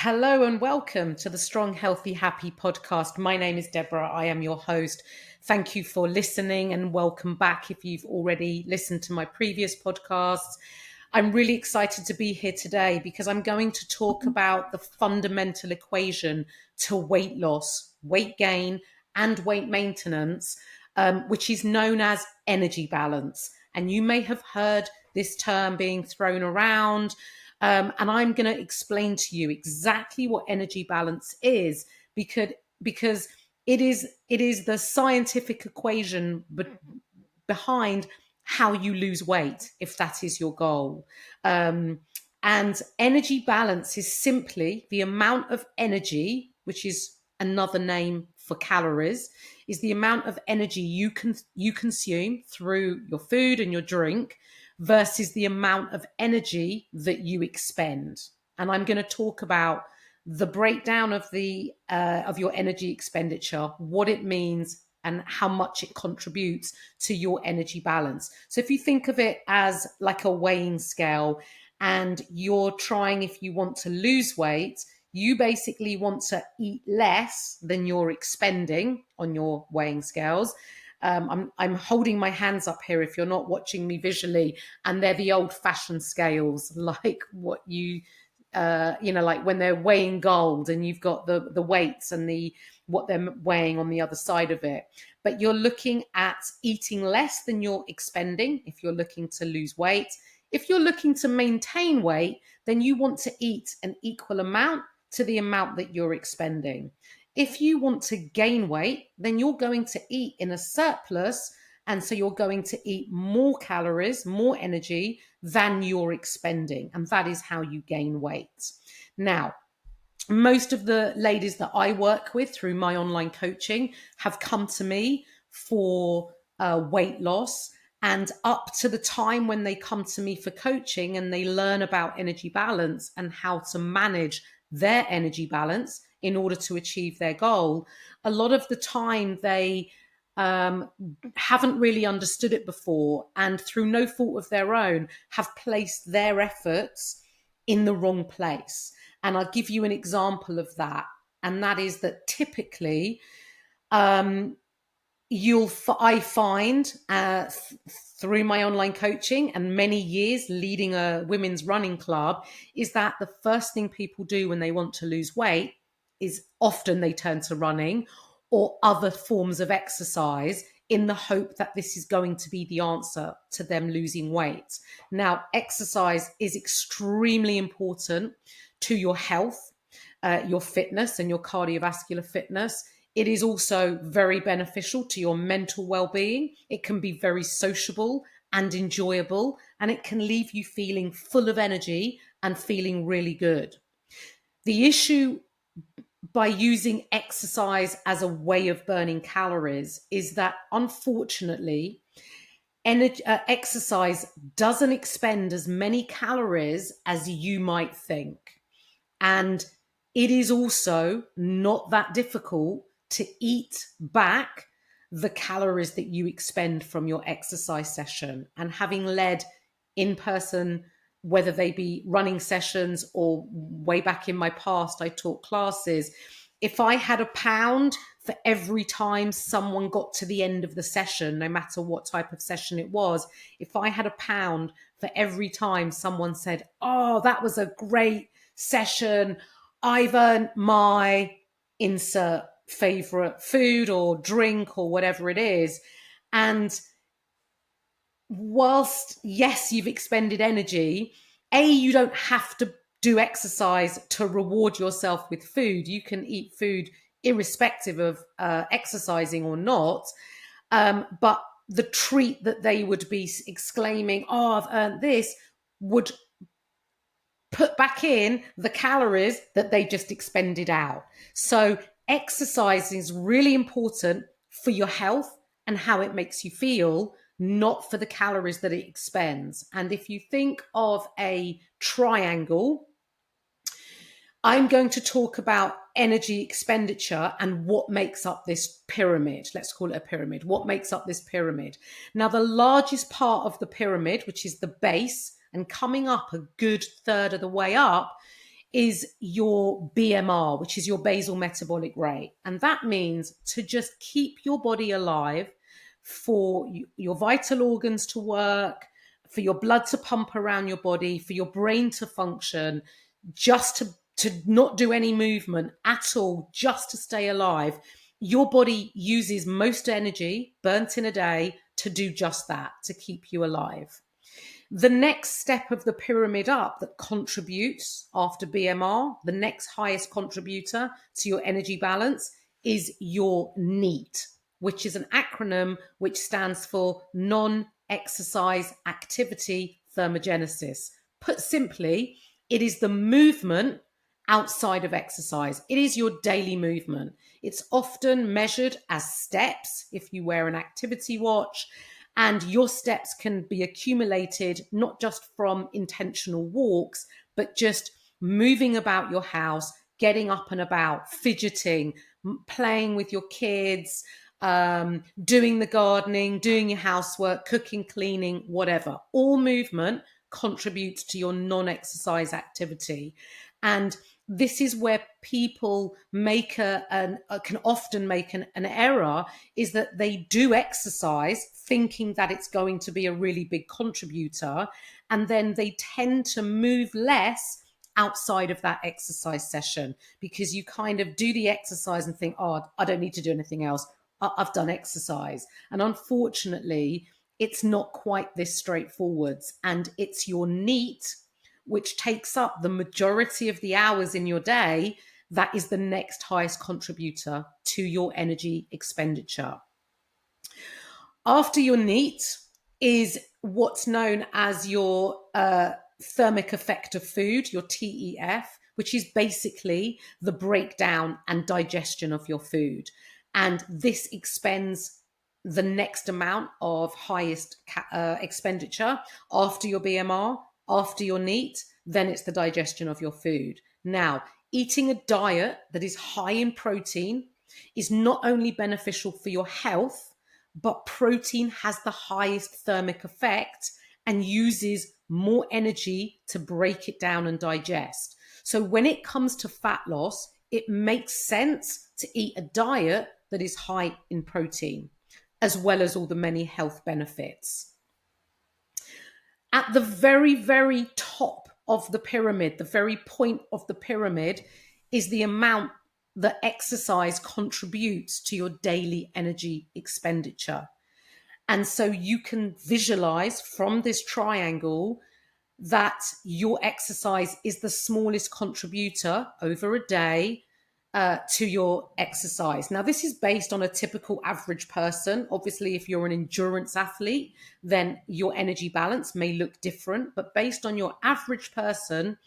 Hello and welcome to the Strong, Healthy, Happy podcast. My name is Debra. I am your host. Thank you for listening and welcome back if you've already listened to my previous podcasts. I'm really excited to be here today because I'm going to talk about the fundamental equation to weight loss, weight gain, and weight maintenance, which is known as energy balance. And you may have heard this term being thrown around. And I'm going to explain to you exactly what energy balance is because it is the scientific equation behind how you lose weight if that is your goal. And energy balance is simply the amount of energy, which is another name for calories, is the amount of energy you consume through your food and your drink versus the amount of energy that you expend. And I'm going to talk about the breakdown of the of your energy expenditure, what it means, and how much it contributes to your energy balance. So if you think of it as like a weighing scale, and you're trying, if you want to lose weight, you basically want to eat less than you're expending on your weighing scales. I'm holding my hands up here if you're not watching me visually, and they're the old-fashioned scales, like what like when they're weighing gold, and you've got the weights and the what they're weighing on the other side of it. But you're looking at eating less than you're expending if you're looking to lose weight. If you're looking to maintain weight, then you want to eat an equal amount to the amount that you're expending. If you want to gain weight, then you're going to eat in a surplus. And so you're going to eat more calories, more energy than you're expending. And that is how you gain weight. Now, most of the ladies that I work with through my online coaching have come to me for weight loss. And up to the time when they come to me for coaching and they learn about energy balance and how to manage their energy balance in order to achieve their goal, a lot of the time they haven't really understood it before, and through no fault of their own, have placed their efforts in the wrong place. And I'll give you an example of that. And that is that typically, um, I find through my online coaching and many years leading a women's running club, is that the first thing people do when they want to lose weight is often they turn to running or other forms of exercise in the hope that this is going to be the answer to them losing weight. Now, exercise is extremely important to your health, your fitness, and your cardiovascular fitness. It is also very beneficial to your mental well-being. It can be very sociable and enjoyable, and it can leave you feeling full of energy and feeling really good. The issue by using exercise as a way of burning calories is that, unfortunately, exercise doesn't expend as many calories as you might think. And it is also not that difficult to eat back the calories that you expend from your exercise session. And having led in person, whether they be running sessions or way back in my past, I taught classes. If I had a pound for every time someone got to the end of the session, no matter what type of session it was, if I had a pound for every time someone said, "Oh, that was a great session, I've earned my insert favorite food or drink or whatever it is." And whilst, yes, you've expended energy, you don't have to do exercise to reward yourself with food. You can eat food irrespective of exercising or not. But the treat that they would be exclaiming, "Oh, I've earned this," would put back in the calories that they just expended out. So exercise is really important for your health and how it makes you feel, not for the calories that it expends. And if you think of a triangle, I'm going to talk about energy expenditure and what makes up this pyramid. Let's call it a pyramid. What makes up this pyramid? Now, the largest part of the pyramid, which is the base, and coming up a good third of the way up, is your BMR, which is your basal metabolic rate. And that means to just keep your body alive, for your vital organs to work, for your blood to pump around your body, for your brain to function, just to not do any movement at all, just to stay alive. Your body uses most energy burnt in a day to do just that, to keep you alive. The next step of the pyramid up that contributes after BMR, the next highest contributor to your energy balance, is your NEAT, which is an acronym which stands for non-exercise activity thermogenesis. Put simply, it is the movement outside of exercise. It is your daily movement. It's often measured as steps if you wear an activity watch, and your steps can be accumulated not just from intentional walks, but just moving about your house, getting up and about, fidgeting, playing with your kids, doing the gardening, doing your housework, cooking, cleaning, whatever. All movement contributes to your non-exercise activity. And this is where people can often make an error, is that they do exercise thinking that it's going to be a really big contributor, and then they tend to move less outside of that exercise session, because you kind of do the exercise and think, oh, I don't need to do anything else. I've done exercise. And unfortunately, it's not quite this straightforward. And it's your NEAT, which takes up the majority of the hours in your day, that is the next highest contributor to your energy expenditure. After your NEAT is what's known as your thermic effect of food, your TEF, which is basically the breakdown and digestion of your food. And this expends the next amount of highest expenditure after your BMR, after your NEAT, then it's the digestion of your food. Now, eating a diet that is high in protein is not only beneficial for your health, but protein has the highest thermic effect and uses more energy to break it down and digest. So when it comes to fat loss, it makes sense to eat a diet that is high in protein, as well as all the many health benefits. At the very, very top of the pyramid, the very point of the pyramid, is the amount that exercise contributes to your daily energy expenditure. And so you can visualize from this triangle that your exercise is the smallest contributor over a day to your exercise. Now, this is based on a typical average person. Obviously, if you're an endurance athlete, then your energy balance may look different. But based on your average person,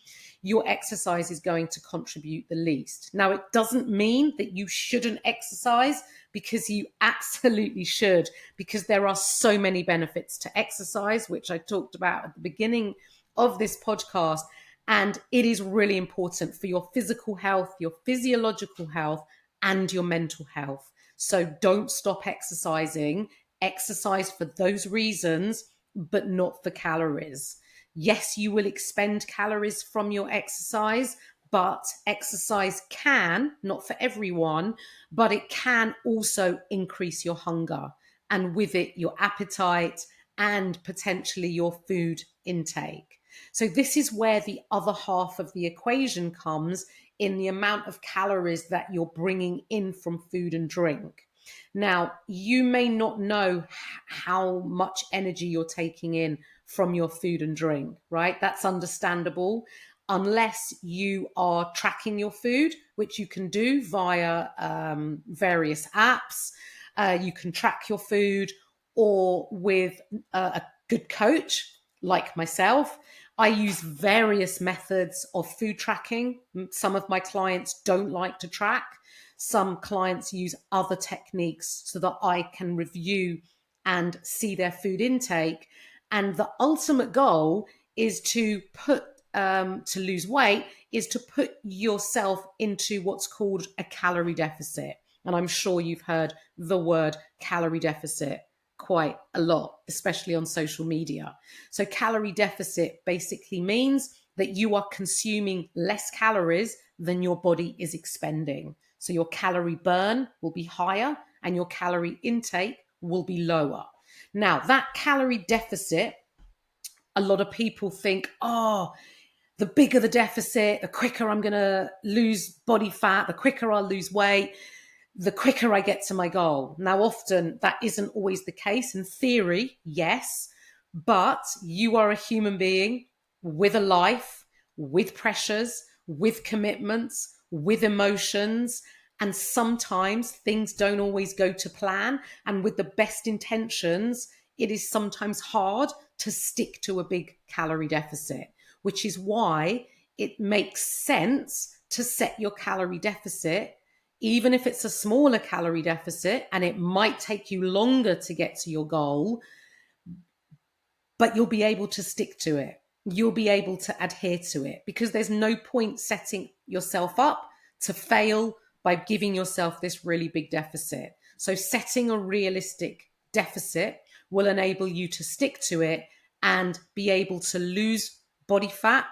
your exercise is going to contribute the least. Now, it doesn't mean that you shouldn't exercise, because you absolutely should, because there are so many benefits to exercise, which I talked about at the beginning of this podcast. And it is really important for your physical health, your physiological health, and your mental health. So don't stop exercising. Exercise for those reasons, but not for calories. Yes, you will expend calories from your exercise, but exercise can, not for everyone, but it can also increase your hunger, and with it, your appetite and potentially your food intake. So this is where the other half of the equation comes, in the amount of calories that you're bringing in from food and drink. Now, you may not know how much energy you're taking in from your food and drink, right? That's understandable, unless you are tracking your food, which you can do via various apps. You can track your food, or with a good coach like myself. I use various methods of food tracking. Some of my clients don't like to track. Some clients use other techniques so that I can review and see their food intake. And the ultimate goal is to lose weight, is to put yourself into what's called a calorie deficit. And I'm sure you've heard the word calorie deficit quite a lot, especially on social media. So calorie deficit basically means that you are consuming less calories than your body is expending. So your calorie burn will be higher and your calorie intake will be lower. Now, that calorie deficit, a lot of people think, oh, the bigger the deficit, the quicker I'm going to lose body fat, the quicker I'll lose weight, the quicker I get to my goal. Now, often that isn't always the case. In theory, yes, but you are a human being with a life, with pressures, with commitments, with emotions. And sometimes things don't always go to plan. And with the best intentions, it is sometimes hard to stick to a big calorie deficit, which is why it makes sense to set your calorie deficit, even if it's a smaller calorie deficit and it might take you longer to get to your goal, but you'll be able to stick to it. You'll be able to adhere to it, because there's no point setting yourself up to fail by giving yourself this really big deficit. So setting a realistic deficit will enable you to stick to it and be able to lose body fat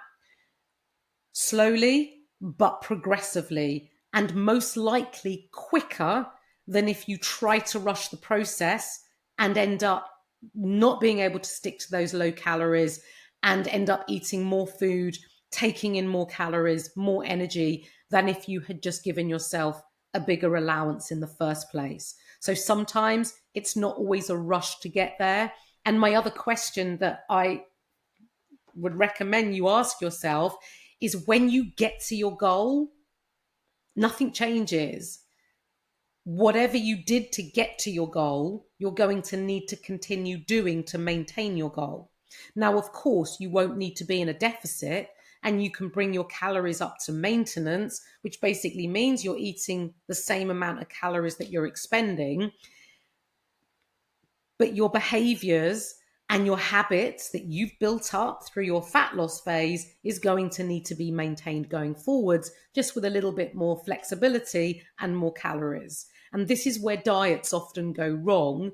slowly but progressively, and most likely quicker than if you try to rush the process and end up not being able to stick to those low calories and end up eating more food, taking in more calories, more energy, than if you had just given yourself a bigger allowance in the first place. So sometimes it's not always a rush to get there. And my other question that I would recommend you ask yourself is, when you get to your goal, nothing changes. Whatever you did to get to your goal, you're going to need to continue doing to maintain your goal. Now, of course, you won't need to be in a deficit, and you can bring your calories up to maintenance, which basically means you're eating the same amount of calories that you're expending, but your behaviors and your habits that you've built up through your fat loss phase is going to need to be maintained going forwards, just with a little bit more flexibility and more calories. And this is where diets often go wrong,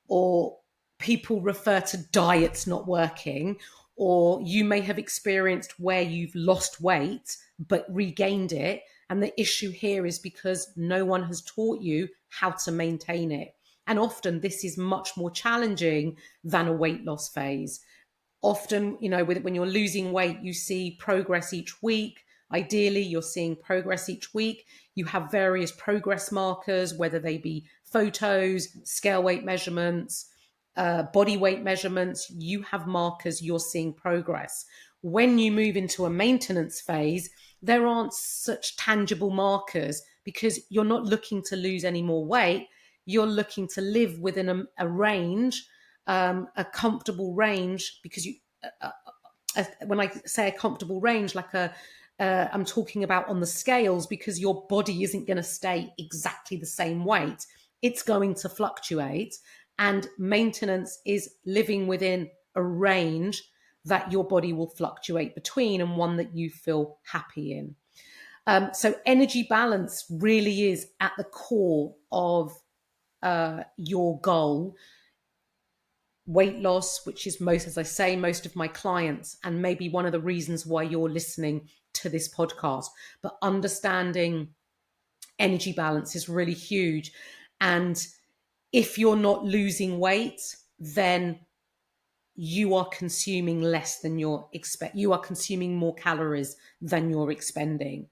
or people refer to diets not working, or you may have experienced where you've lost weight but regained it. And the issue here is because no one has taught you how to maintain it. And often this is much more challenging than a weight loss phase. Often, when you're losing weight, you see progress each week. Ideally, you're seeing progress each week. You have various progress markers, whether they be photos, scale weight measurements, body weight measurements. You have markers, you're seeing progress. When you move into a maintenance phase, there aren't such tangible markers, because you're not looking to lose any more weight. You're looking to live within a range, a comfortable range, because when I say a comfortable range, I'm talking about on the scales, because your body isn't going to stay exactly the same weight. It's going to fluctuate, and maintenance is living within a range that your body will fluctuate between, and one that you feel happy in. So energy balance really is at the core of your goal. Weight loss, which is as I say, most of my clients, and maybe one of the reasons why you're listening to this podcast. But understanding energy balance is really huge. And if you're not losing weight, then you are consuming less than you are consuming more calories than you're expending.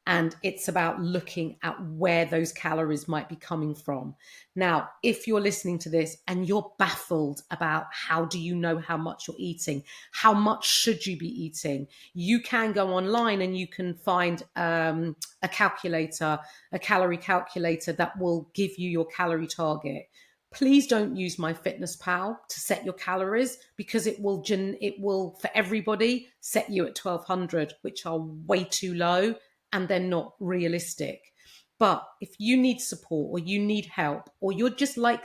And it's about looking at where those calories might be coming from. Now, if you're listening to this and you're baffled about how do you know how much you're eating, how much should you be eating, you can go online and you can find a calculator, a calorie calculator that will give you your calorie target. Please don't use MyFitnessPal to set your calories, because it will for everybody set you at 1200, which are way too low and they're not realistic. But if you need support, or you need help, or you'd just like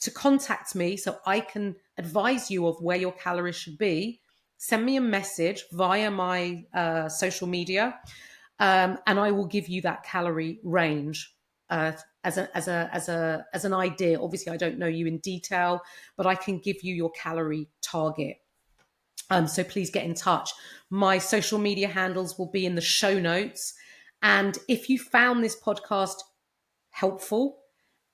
to contact me so I can advise you of where your calories should be, send me a message via my social media, and I will give you that calorie range as an idea. Obviously, I don't know you in detail, but I can give you your calorie target. So please get in touch. My social media handles will be in the show notes. And if you found this podcast helpful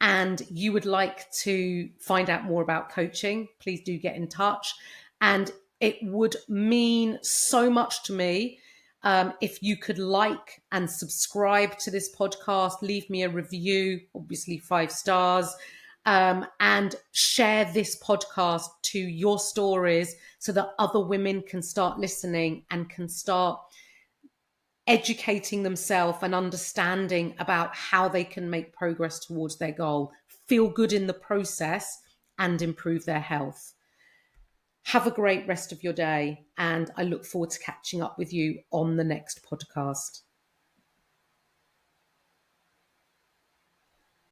and you would like to find out more about coaching, please do get in touch. And it would mean so much to me if you could like and subscribe to this podcast, leave me a review, obviously 5 stars, and share this podcast to your stories so that other women can start listening and can start educating themselves and understanding about how they can make progress towards their goal, feel good in the process, and improve their health. Have a great rest of your day, and I look forward to catching up with you on the next podcast.